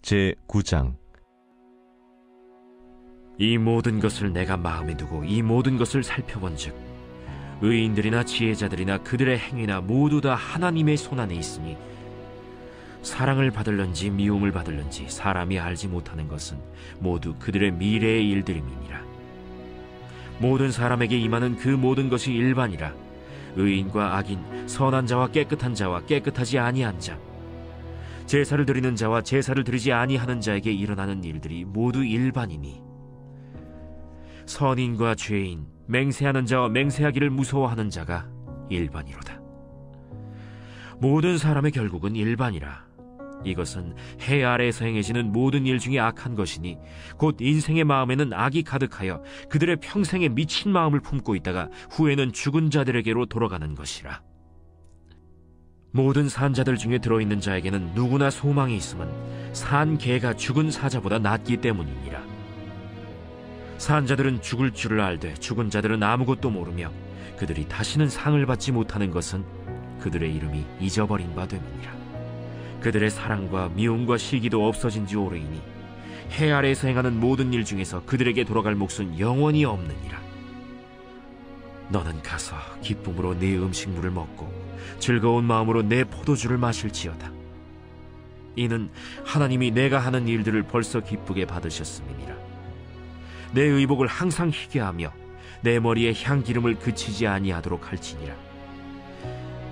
제9장. 이 모든 것을 내가 마음에 두고 이 모든 것을 살펴본즉 의인들이나 지혜자들이나 그들의 행위나 모두 다 하나님의 손안에 있으니 사랑을 받을런지 미움을 받을런지 사람이 알지 못하는 것은 모두 그들의 미래의 일들임이니라. 모든 사람에게 임하는 그 모든 것이 일반이라. 의인과 악인, 선한 자와 깨끗한 자와 깨끗하지 아니한 자, 제사를 드리는 자와 제사를 드리지 아니하는 자에게 일어나는 일들이 모두 일반이니 선인과 죄인, 맹세하는 자와 맹세하기를 무서워하는 자가 일반이로다. 모든 사람의 결국은 일반이라. 이것은 해 아래에서 행해지는 모든 일 중에 악한 것이니 곧 인생의 마음에는 악이 가득하여 그들의 평생에 미친 마음을 품고 있다가 후에는 죽은 자들에게로 돌아가는 것이라. 모든 산자들 중에 들어있는 자에게는 누구나 소망이 있음은 산 개가 죽은 사자보다 낫기 때문이니라. 산자들은 죽을 줄을 알되 죽은 자들은 아무것도 모르며 그들이 다시는 상을 받지 못하는 것은 그들의 이름이 잊어버린 바 됨이니라. 그들의 사랑과 미움과 시기도 없어진 지 오래이니 해 아래에서 행하는 모든 일 중에서 그들에게 돌아갈 몫은 영원히 없느니라. 너는 가서 기쁨으로 네 음식물을 먹고 즐거운 마음으로 내 포도주를 마실지어다. 이는 하나님이 내가 하는 일들을 벌써 기쁘게 받으셨음이니라. 내 의복을 항상 희게 하며 내 머리에 향기름을 그치지 아니하도록 할지니라.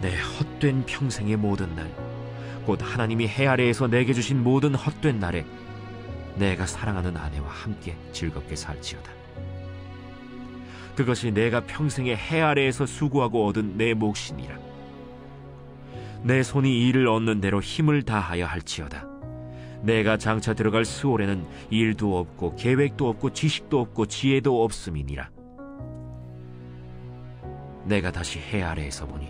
내 헛된 평생의 모든 날, 곧 하나님이 해 아래에서 내게 주신 모든 헛된 날에 내가 사랑하는 아내와 함께 즐겁게 살지어다. 그것이 내가 평생에 해 아래에서 수고하고 얻은 내 몫이니라. 내 손이 일을 얻는 대로 힘을 다하여 할지어다. 내가 장차 들어갈 스올에는 일도 없고 계획도 없고 지식도 없고 지혜도 없음이니라. 내가 다시 해 아래에서 보니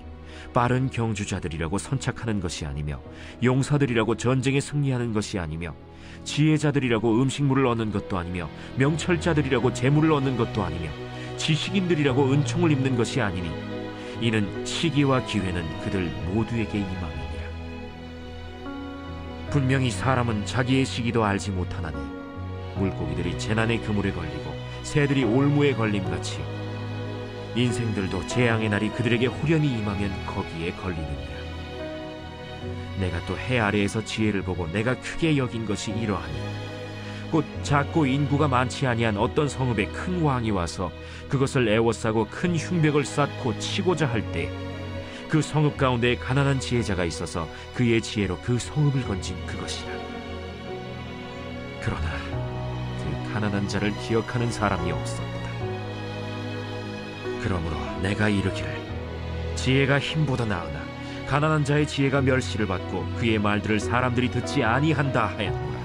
빠른 경주자들이라고 선착하는 것이 아니며 용사들이라고 전쟁에 승리하는 것이 아니며 지혜자들이라고 음식물을 얻는 것도 아니며 명철자들이라고 재물을 얻는 것도 아니며 지식인들이라고 은총을 입는 것이 아니니 이는 시기와 기회는 그들 모두에게 임함이니라. 분명히 사람은 자기의 시기도 알지 못하나니 물고기들이 재난의 그물에 걸리고 새들이 올무에 걸림같이 인생들도 재앙의 날이 그들에게 후련히 임하면 거기에 걸리느니라. 내가 또 해 아래에서 지혜를 보고 내가 크게 여긴 것이 이러하니 곧 작고 인구가 많지 아니한 어떤 성읍에 큰 왕이 와서 그것을 애워싸고 큰 흉벽을 쌓고 치고자 할 때 그 성읍 가운데 가난한 지혜자가 있어서 그의 지혜로 그 성읍을 건진 그것이라. 그러나 그 가난한 자를 기억하는 사람이 없었다. 그러므로 내가 이르기를 지혜가 힘보다 나으나 가난한 자의 지혜가 멸시를 받고 그의 말들을 사람들이 듣지 아니한다 하였노라.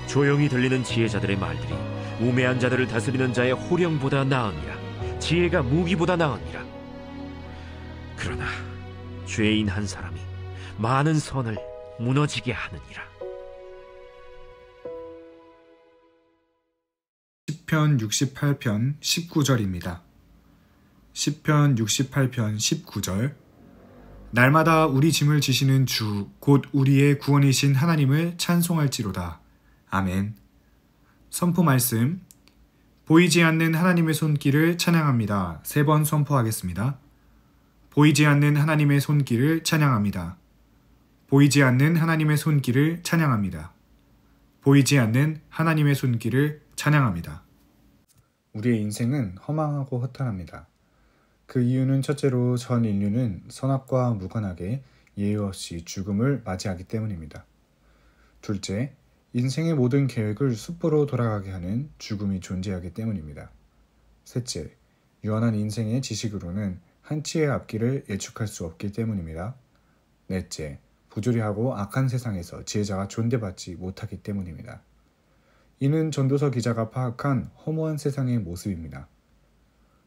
조용히 들리는 지혜자들의 말들이 우매한 자들을 다스리는 자의 호령보다 나으니라. 지혜가 무기보다 나으니라. 그러나 죄인 한 사람이 많은 선을 무너지게 하느니라. 시편 68편 19절입니다. 시편 68편 19절. 날마다 우리 짐을 지시는 주 곧 우리의 구원이신 하나님을 찬송할지로다. 아멘. 선포 말씀. 보이지 않는 하나님의 손길을 찬양합니다. 3번 선포하겠습니다. 보이지 않는 하나님의 손길을 찬양합니다. 보이지 않는 하나님의 손길을 찬양합니다. 보이지 않는 하나님의 손길을 찬양합니다. 우리의 인생은 허망하고 허탈합니다. 그 이유는 첫째로 전 인류는 선악과 무관하게 예외 없이 죽음을 맞이하기 때문입니다. 둘째, 인생의 모든 계획을 숲으로 돌아가게 하는 죽음이 존재하기 때문입니다. 셋째, 유한한 인생의 지식으로는 한치의 앞길을 예측할 수 없기 때문입니다. 넷째, 부조리하고 악한 세상에서 지혜자가 존대받지 못하기 때문입니다. 이는 전도서 기자가 파악한 허무한 세상의 모습입니다.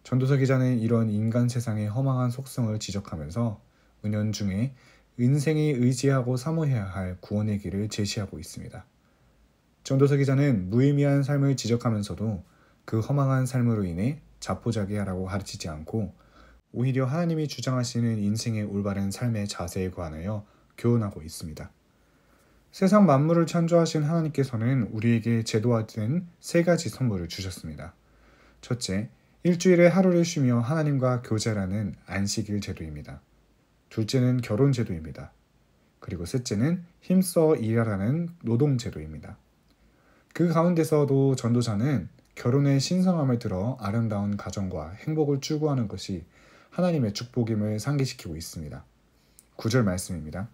전도서 기자는 이런 인간 세상의 허망한 속성을 지적하면서 은연중에 인생이 의지하고 사모해야 할 구원의 길을 제시하고 있습니다. 전도서 기자는 무의미한 삶을 지적하면서도 그 허망한 삶으로 인해 자포자기하라고 가르치지 않고 오히려 하나님이 주장하시는 인생의 올바른 삶의 자세에 관하여 교훈하고 있습니다. 세상 만물을 창조하신 하나님께서는 우리에게 제도화된 3가지 선물을 주셨습니다. 첫째, 일주일에 하루를 쉬며 하나님과 교제라는 안식일 제도입니다. 둘째는 결혼 제도입니다. 그리고 셋째는 힘써 일하라는 노동 제도입니다. 그 가운데서도 전도자는 결혼의 신성함을 들어 아름다운 가정과 행복을 추구하는 것이 하나님의 축복임을 상기시키고 있습니다. 9절 말씀입니다.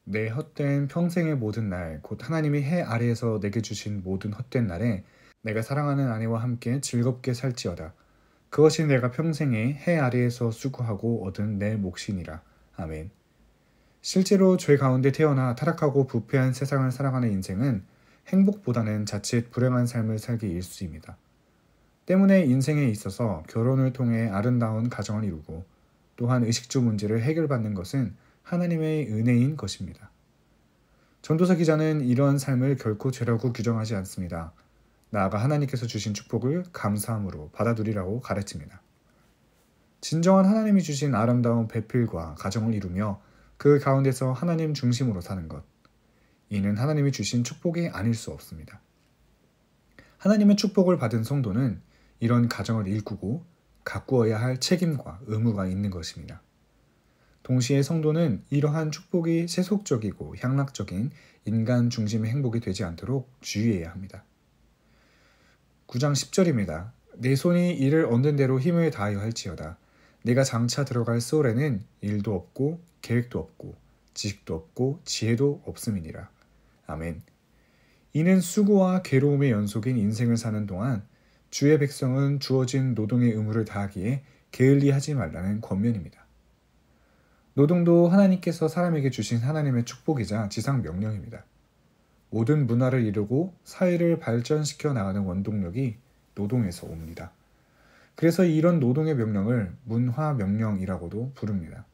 내 헛된 평생의 모든 날, 곧 하나님이 해 아래에서 내게 주신 모든 헛된 날에 내가 사랑하는 아내와 함께 즐겁게 살지어다. 그것이 내가 평생에 해 아래에서 수고하고 얻은 내 몫이니라. 아멘. 실제로 죄 가운데 태어나 타락하고 부패한 세상을 살아가는 인생은 행복보다는 자칫 불행한 삶을 살기 일쑤입니다. 때문에 인생에 있어서 결혼을 통해 아름다운 가정을 이루고 또한 의식주 문제를 해결받는 것은 하나님의 은혜인 것입니다. 전도서 기자는 이러한 삶을 결코 죄라고 규정하지 않습니다. 나아가 하나님께서 주신 축복을 감사함으로 받아들이라고 가르칩니다. 진정한 하나님이 주신 아름다운 배필과 가정을 이루며 그 가운데서 하나님 중심으로 사는 것. 이는 하나님이 주신 축복이 아닐 수 없습니다. 하나님의 축복을 받은 성도는 이런 가정을 일구고 가꾸어야 할 책임과 의무가 있는 것입니다. 동시에 성도는 이러한 축복이 세속적이고 향락적인 인간 중심의 행복이 되지 않도록 주의해야 합니다. 9장 10절입니다. 내 손이 이를 얻는 대로 힘을 다하여 할지어다. 내가 장차 들어갈 소울에는 일도 없고 계획도 없고 지식도 없고 지혜도 없음이니라. 아멘. 이는 수고와 괴로움의 연속인 인생을 사는 동안 주의 백성은 주어진 노동의 의무를 다하기에 게을리하지 말라는 권면입니다. 노동도 하나님께서 사람에게 주신 하나님의 축복이자 지상 명령입니다. 모든 문화를 이루고 사회를 발전시켜 나가는 원동력이 노동에서 옵니다. 그래서 이런 노동의 명령을 문화명령이라고도 부릅니다.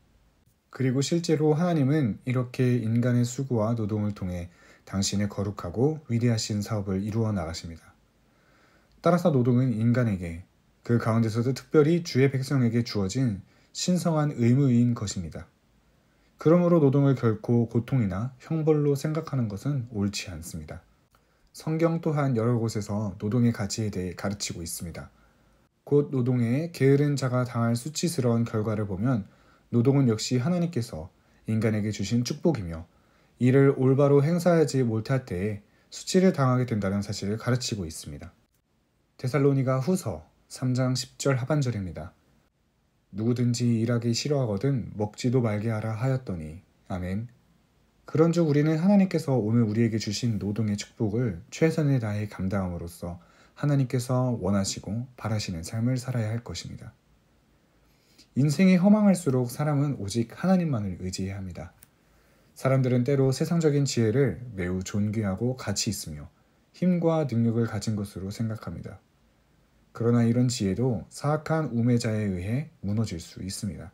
그리고 실제로 하나님은 이렇게 인간의 수고와 노동을 통해 당신의 거룩하고 위대하신 사업을 이루어 나가십니다. 따라서 노동은 인간에게, 그 가운데서도 특별히 주의 백성에게 주어진 신성한 의무인 것입니다. 그러므로 노동을 결코 고통이나 형벌로 생각하는 것은 옳지 않습니다. 성경 또한 여러 곳에서 노동의 가치에 대해 가르치고 있습니다. 곧 노동에 게으른 자가 당할 수치스러운 결과를 보면 노동은 역시 하나님께서 인간에게 주신 축복이며 이를 올바로 행사하지 못할 때에 수치를 당하게 된다는 사실을 가르치고 있습니다. 데살로니가 후서 3장 10절 하반절입니다. 누구든지 일하기 싫어하거든 먹지도 말게 하라 하였더니 아멘. 그런즉 우리는 하나님께서 오늘 우리에게 주신 노동의 축복을 최선을 다해 감당함으로써 하나님께서 원하시고 바라시는 삶을 살아야 할 것입니다. 인생이 허망할수록 사람은 오직 하나님만을 의지해야 합니다. 사람들은 때로 세상적인 지혜를 매우 존귀하고 가치 있으며 힘과 능력을 가진 것으로 생각합니다. 그러나 이런 지혜도 사악한 우매자에 의해 무너질 수 있습니다.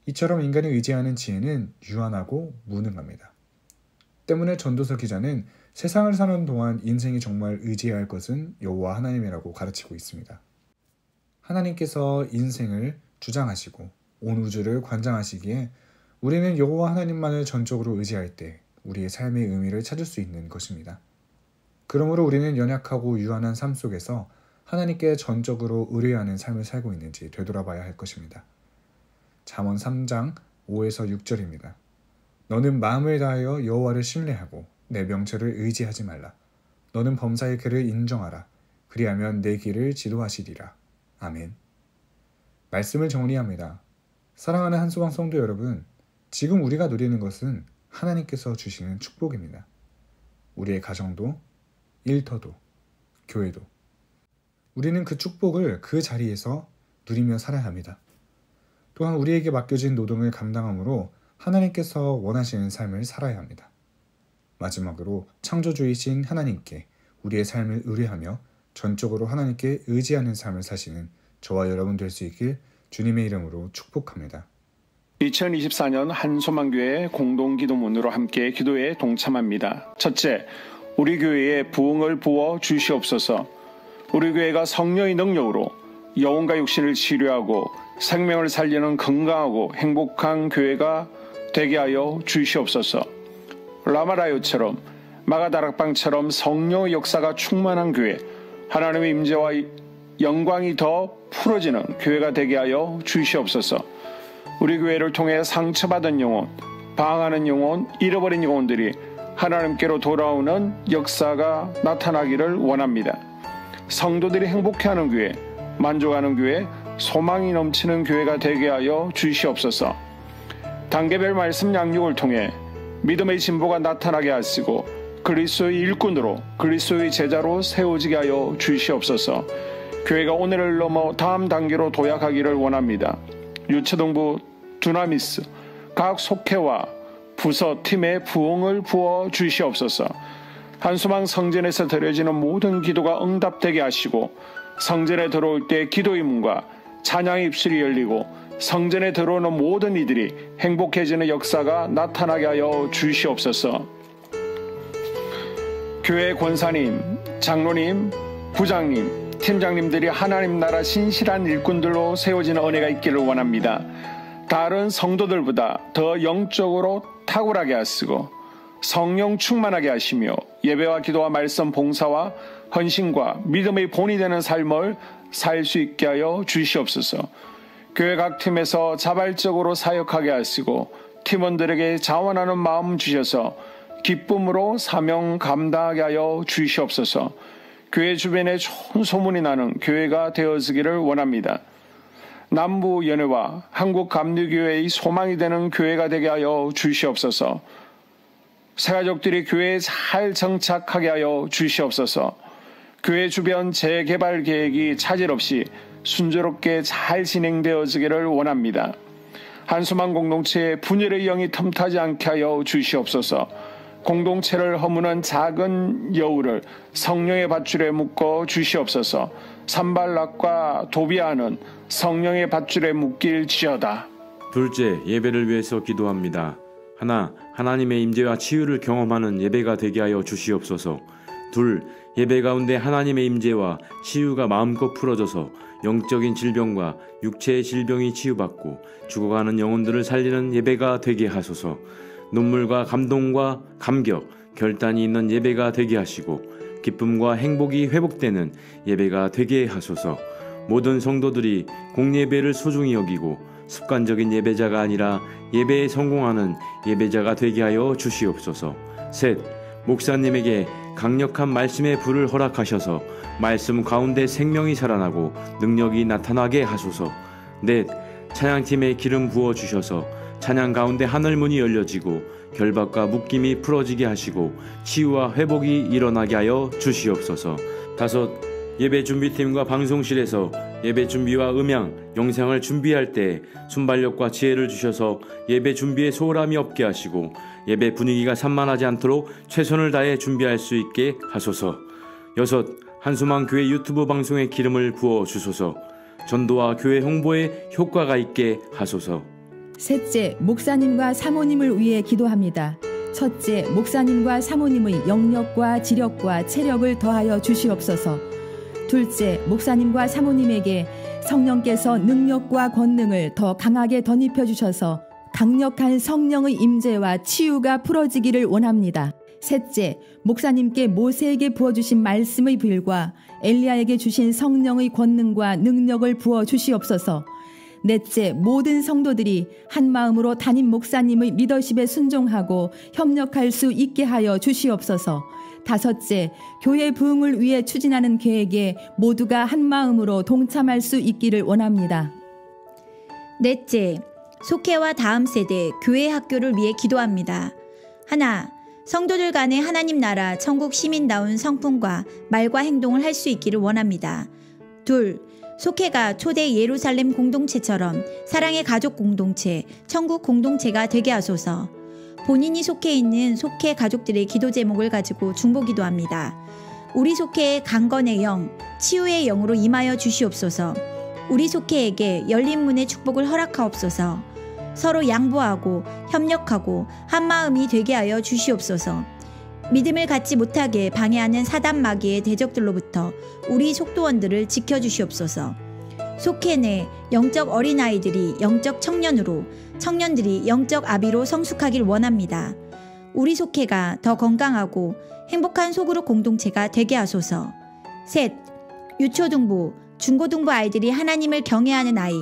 이처럼 인간이 의지하는 지혜는 유한하고 무능합니다. 때문에 전도서 기자는 세상을 사는 동안 인생이 정말 의지해야 할 것은 여호와 하나님이라고 가르치고 있습니다. 하나님께서 인생을 주장하시고 온 우주를 관장하시기에 우리는 여호와 하나님만을 전적으로 의지할 때 우리의 삶의 의미를 찾을 수 있는 것입니다. 그러므로 우리는 연약하고 유한한 삶 속에서 하나님께 전적으로 의뢰하는 삶을 살고 있는지 되돌아봐야 할 것입니다. 잠언 3장 5에서 6절입니다. 너는 마음을 다하여 여호와를 신뢰하고 내 명철을 의지하지 말라. 너는 범사의 그를 인정하라. 그리하면 내 길을 지도하시리라. 아멘. 말씀을 정리합니다. 사랑하는 한소방 성도 여러분, 지금 우리가 누리는 것은 하나님께서 주시는 축복입니다. 우리의 가정도, 일터도, 교회도. 우리는 그 축복을 그 자리에서 누리며 살아야 합니다. 또한 우리에게 맡겨진 노동을 감당함으로 하나님께서 원하시는 삶을 살아야 합니다. 마지막으로 창조주이신 하나님께 우리의 삶을 의뢰하며 전적으로 하나님께 의지하는 삶을 사시는 저와 여러분 될 수 있길 주님의 이름으로 축복합니다. 2024년 한소망교회 공동기도문으로 함께 기도에 동참합니다. 첫째, 우리 교회에 부흥을 부어 주시옵소서. 우리 교회가 성령의 능력으로 영혼과 육신을 치료하고 생명을 살리는 건강하고 행복한 교회가 되게 하여 주시옵소서. 라마라요처럼 마가다락방처럼 성령의 역사가 충만한 교회, 하나님의 임재와 영광이 더 풀어지는 교회가 되게 하여 주시옵소서. 우리 교회를 통해 상처받은 영혼, 방황하는 영혼, 잃어버린 영혼들이 하나님께로 돌아오는 역사가 나타나기를 원합니다. 성도들이 행복해하는 교회, 만족하는 교회, 소망이 넘치는 교회가 되게 하여 주시옵소서. 단계별 말씀 양육을 통해 믿음의 진보가 나타나게 하시고 그리스도의 일꾼으로 그리스도의 제자로 세워지게 하여 주시옵소서. 교회가 오늘을 넘어 다음 단계로 도약하기를 원합니다. 유초등부 두나미스 각 속회와 부서 팀에 부흥을 부어 주시옵소서. 한수망 성전에서 드려지는 모든 기도가 응답되게 하시고 성전에 들어올 때 기도의 문과 찬양의 입술이 열리고 성전에 들어오는 모든 이들이 행복해지는 역사가 나타나게 하여 주시옵소서. 교회 권사님, 장로님, 부장님, 팀장님들이 하나님 나라 신실한 일꾼들로 세워지는 은혜가 있기를 원합니다. 다른 성도들보다 더 영적으로 탁월하게 하시고 성령 충만하게 하시며 예배와 기도와 말씀 봉사와 헌신과 믿음의 본이 되는 삶을 살 수 있게 하여 주시옵소서. 교회 각 팀에서 자발적으로 사역하게 하시고 팀원들에게 자원하는 마음 주셔서 기쁨으로 사명 감당하게 하여 주시옵소서. 교회 주변에 좋은 소문이 나는 교회가 되어지기를 원합니다. 남부연회와 한국감리교회의 소망이 되는 교회가 되게 하여 주시옵소서. 새가족들이 교회에 잘 정착하게 하여 주시옵소서. 교회 주변 재개발 계획이 차질 없이 순조롭게 잘 진행되어지기를 원합니다. 한수망 공동체의 분열의 영이 틈타지 않게 하여 주시옵소서. 공동체를 허무는 작은 여우를 성령의 밧줄에 묶어 주시옵소서. 산발락과 도비아는 성령의 밧줄에 묶일지어다. 둘째, 예배를 위해서 기도합니다. 하나, 하나님의 임재와 치유를 경험하는 예배가 되게 하여 주시옵소서. 둘, 예배 가운데 하나님의 임재와 치유가 마음껏 풀어져서 영적인 질병과 육체의 질병이 치유받고 죽어가는 영혼들을 살리는 예배가 되게 하소서. 눈물과 감동과 감격, 결단이 있는 예배가 되게 하시고 기쁨과 행복이 회복되는 예배가 되게 하소서. 모든 성도들이 공예배를 소중히 여기고 습관적인 예배자가 아니라 예배에 성공하는 예배자가 되게 하여 주시옵소서. 셋, 목사님에게 강력한 말씀의 불을 허락하셔서 말씀 가운데 생명이 살아나고 능력이 나타나게 하소서. 넷, 찬양팀에 기름 부어 주셔서 찬양 가운데 하늘문이 열려지고 결박과 묶임이 풀어지게 하시고 치유와 회복이 일어나게 하여 주시옵소서. 다섯, 예배 준비팀과 방송실에서 예배 준비와 음향, 영상을 준비할 때 순발력과 지혜를 주셔서 예배 준비에 소홀함이 없게 하시고 예배 분위기가 산만하지 않도록 최선을 다해 준비할 수 있게 하소서. 여섯, 한수망 교회 유튜브 방송에 기름을 부어 주소서. 전도와 교회 홍보에 효과가 있게 하소서. 셋째, 목사님과 사모님을 위해 기도합니다. 첫째, 목사님과 사모님의 영력과 지력과 체력을 더하여 주시옵소서. 둘째, 목사님과 사모님에게 성령께서 능력과 권능을 더 강하게 덧입혀 주셔서 강력한 성령의 임재와 치유가 풀어지기를 원합니다. 셋째, 목사님께 모세에게 부어주신 말씀의 불과 엘리야에게 주신 성령의 권능과 능력을 부어 주시옵소서. 넷째, 모든 성도들이 한 마음으로 담임 목사님의 리더십에 순종하고 협력할 수 있게 하여 주시옵소서. 다섯째, 교회 부흥을 위해 추진하는 계획에 모두가 한 마음으로 동참할 수 있기를 원합니다. 넷째, 속회와 다음 세대 교회 학교를 위해 기도합니다. 하나, 성도들 간의 하나님 나라 천국 시민다운 성품과 말과 행동을 할 수 있기를 원합니다. 둘, 속회가 초대 예루살렘 공동체처럼 사랑의 가족 공동체, 천국 공동체가 되게 하소서. 본인이 속해 있는 속회 가족들의 기도 제목을 가지고 중보기도합니다. 우리 속회의 강건의 영, 치유의 영으로 임하여 주시옵소서. 우리 속회에게 열린 문의 축복을 허락하옵소서. 서로 양보하고 협력하고 한마음이 되게 하여 주시옵소서. 믿음을 갖지 못하게 방해하는 사단 마귀의 대적들로부터 우리 속도원들을 지켜주시옵소서. 속회 내 영적 어린아이들이 영적 청년으로, 청년들이 영적 아비로 성숙하길 원합니다. 우리 속회가 더 건강하고 행복한 소그룹 공동체가 되게 하소서. 셋, 유초등부, 중고등부 아이들이 하나님을 경외하는 아이,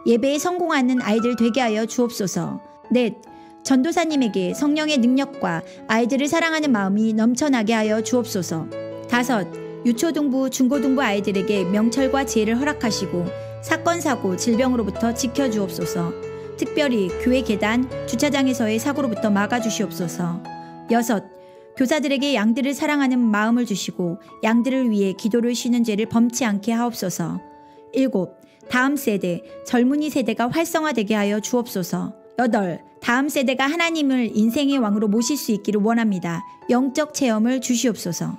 예배에 성공하는 아이들 되게 하여 주옵소서. 넷, 전도사님에게 성령의 능력과 아이들을 사랑하는 마음이 넘쳐나게 하여 주옵소서. 다섯, 유초등부, 중고등부 아이들에게 명철과 지혜를 허락하시고 사건, 사고, 질병으로부터 지켜주옵소서. 특별히 교회 계단, 주차장에서의 사고로부터 막아주시옵소서. 여섯, 교사들에게 양들을 사랑하는 마음을 주시고 양들을 위해 기도를 쉬는 죄를 범치 않게 하옵소서. 일곱, 다음 세대, 젊은이 세대가 활성화되게 하여 주옵소서. 여덟, 다음 세대가 하나님을 인생의 왕으로 모실 수 있기를 원합니다. 영적 체험을 주시옵소서.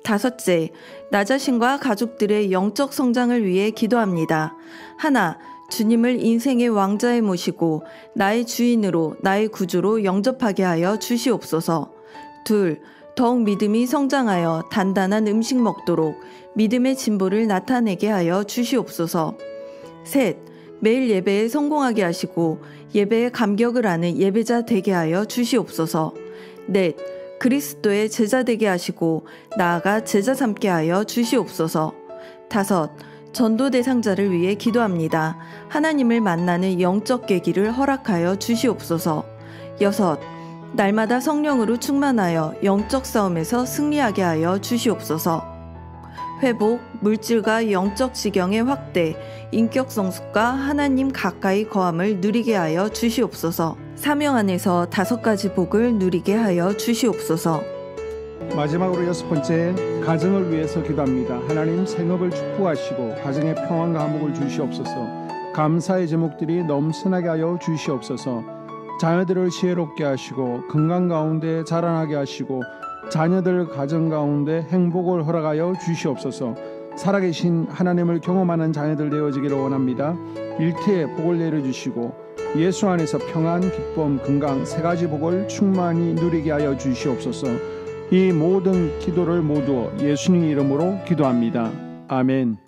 다섯째, 나 자신과 가족들의 영적 성장을 위해 기도합니다. 하나, 주님을 인생의 왕자에 모시고 나의 주인으로 나의 구주로 영접하게 하여 주시옵소서. 둘, 더욱 믿음이 성장하여 단단한 음식 먹도록 믿음의 진보를 나타내게 하여 주시옵소서. 셋, 매일 예배에 성공하게 하시고 예배에 감격을 하는 예배자 되게 하여 주시옵소서. 넷, 그리스도의 제자 되게 하시고 나아가 제자 삼게 하여 주시옵소서. 다섯, 전도 대상자를 위해 기도합니다. 하나님을 만나는 영적 계기를 허락하여 주시옵소서. 여섯, 날마다 성령으로 충만하여 영적 싸움에서 승리하게 하여 주시옵소서. 회복, 물질과 영적 지경의 확대, 인격 성숙과 하나님 가까이 거함을 누리게 하여 주시옵소서. 사명 안에서 5가지 복을 누리게 하여 주시옵소서. 마지막으로 6번째, 가정을 위해서 기도합니다. 하나님 생업을 축복하시고 가정에 평안과 화목을 주시옵소서. 감사의 제목들이 넘쳐나게 하여 주시옵소서. 자녀들을 지혜롭게 하시고 건강 가운데 자라나게 하시고 자녀들 가정 가운데 행복을 허락하여 주시옵소서. 살아계신 하나님을 경험하는 자녀들 되어지기를 원합니다. 일태에 복을 내려주시고 예수 안에서 평안, 기쁨, 건강 3가지 복을 충만히 누리게 하여 주시옵소서. 이 모든 기도를 모두 예수님 이름으로 기도합니다. 아멘.